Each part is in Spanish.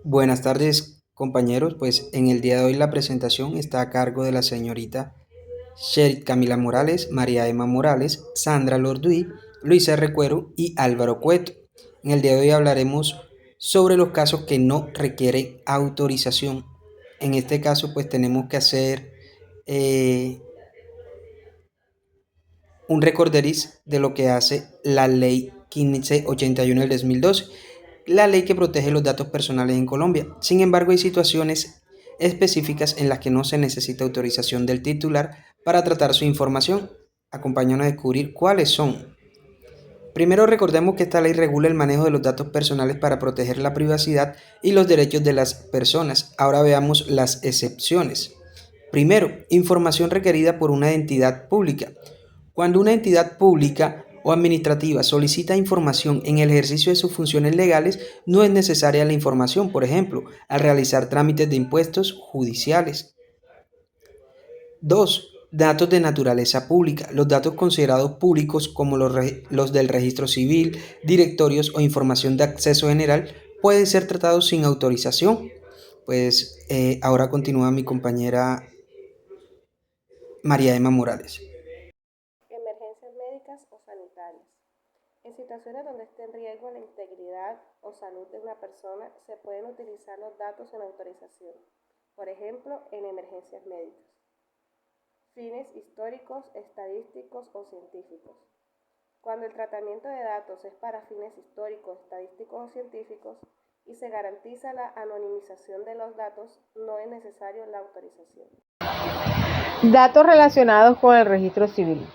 Buenas tardes, compañeros. Pues en el día de hoy la presentación está a cargo de la señorita Sherit Camila Morales, María Emma Morales, Sandra Lorduy, Luisa Recuero y Álvaro Cueto. En el día de hoy hablaremos sobre los casos que no requieren autorización. En este caso, pues tenemos que hacer eh, un recorderis de lo que hace la ley 1581 del 2012, la ley que protege los datos personales en Colombia. Sin embargo, hay situaciones específicas en las que no se necesita autorización del titular para tratar su información. Acompáñanos a descubrir cuáles son. Primero, recordemos que esta ley regula el manejo de los datos personales para proteger la privacidad y los derechos de las personas. Ahora veamos las excepciones. Primero, información requerida por una entidad pública. Cuando una entidad pública o administrativa solicita información en el ejercicio de sus funciones legales, no es necesaria la información, por ejemplo, al realizar trámites de impuestos judiciales. 2. Datos de naturaleza pública. Los datos considerados públicos como los del registro civil, directorios o información de acceso general pueden ser tratados sin autorización. Pues ahora continúa mi compañera María Emma Morales. Emergencias médicas o sanitarias. En situaciones donde esté en riesgo la integridad o salud de una persona, se pueden utilizar los datos en autorización, por ejemplo, en emergencias médicas. Fines históricos, estadísticos o científicos. Cuando el tratamiento de datos es para fines históricos, estadísticos o científicos y se garantiza la anonimización de los datos, no es necesario la autorización. Datos relacionados con el registro civil.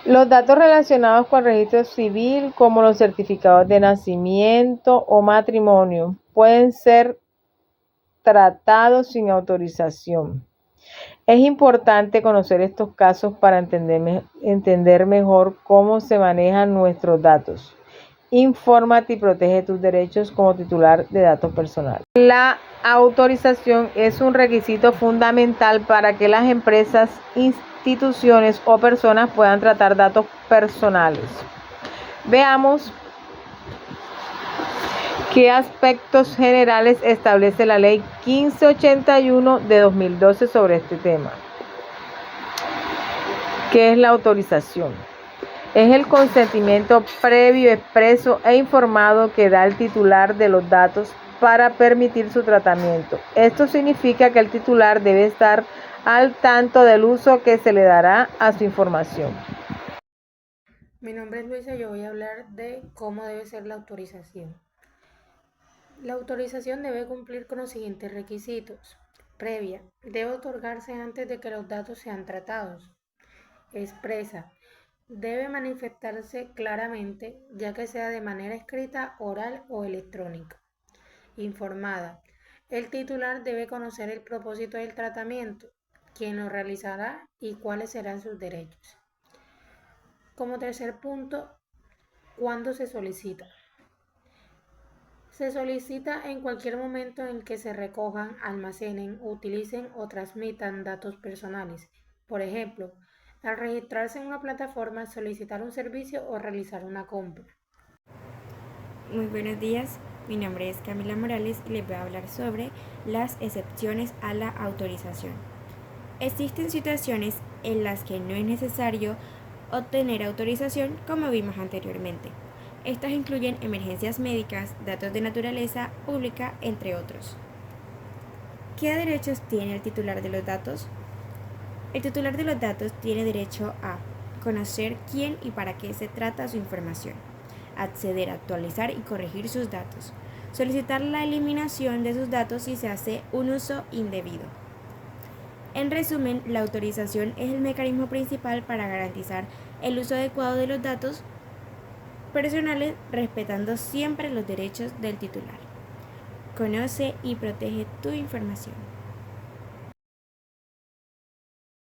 Los datos relacionados con el registro civil, como los certificados de nacimiento o matrimonio, pueden ser tratados sin autorización. Es importante conocer estos casos para entender mejor cómo se manejan nuestros datos. Infórmate y protege tus derechos como titular de datos personales. La autorización es un requisito fundamental para que las empresas, instituciones o personas puedan tratar datos personales. Veamos qué aspectos generales establece la Ley 1581 de 2012 sobre este tema. ¿Qué es la autorización? Es el consentimiento previo, expreso e informado que da el titular de los datos para permitir su tratamiento. Esto significa que el titular debe estar al tanto del uso que se le dará a su información. Mi nombre es Luisa y yo voy a hablar de cómo debe ser la autorización. La autorización debe cumplir con los siguientes requisitos. Previa, debe otorgarse antes de que los datos sean tratados. Expresa, debe manifestarse claramente, ya que sea de manera escrita, oral o electrónica. Informada, el titular debe conocer el propósito del tratamiento, quién lo realizará y cuáles serán sus derechos. Como tercer punto, ¿cuándo se solicita? Se solicita en cualquier momento en que se recojan, almacenen, utilicen o transmitan datos personales. Por ejemplo, al registrarse en una plataforma, solicitar un servicio o realizar una compra. Muy buenos días, mi nombre es Camila Morales y les voy a hablar sobre las excepciones a la autorización. Existen situaciones en las que no es necesario obtener autorización, como vimos anteriormente. Estas incluyen emergencias médicas, datos de naturaleza pública, entre otros. ¿Qué derechos tiene el titular de los datos? El titular de los datos tiene derecho a conocer quién y para qué se trata su información, acceder, actualizar y corregir sus datos, solicitar la eliminación de sus datos si se hace un uso indebido. En resumen, la autorización es el mecanismo principal para garantizar el uso adecuado de los datos personales, respetando siempre los derechos del titular. Conoce y protege tu información.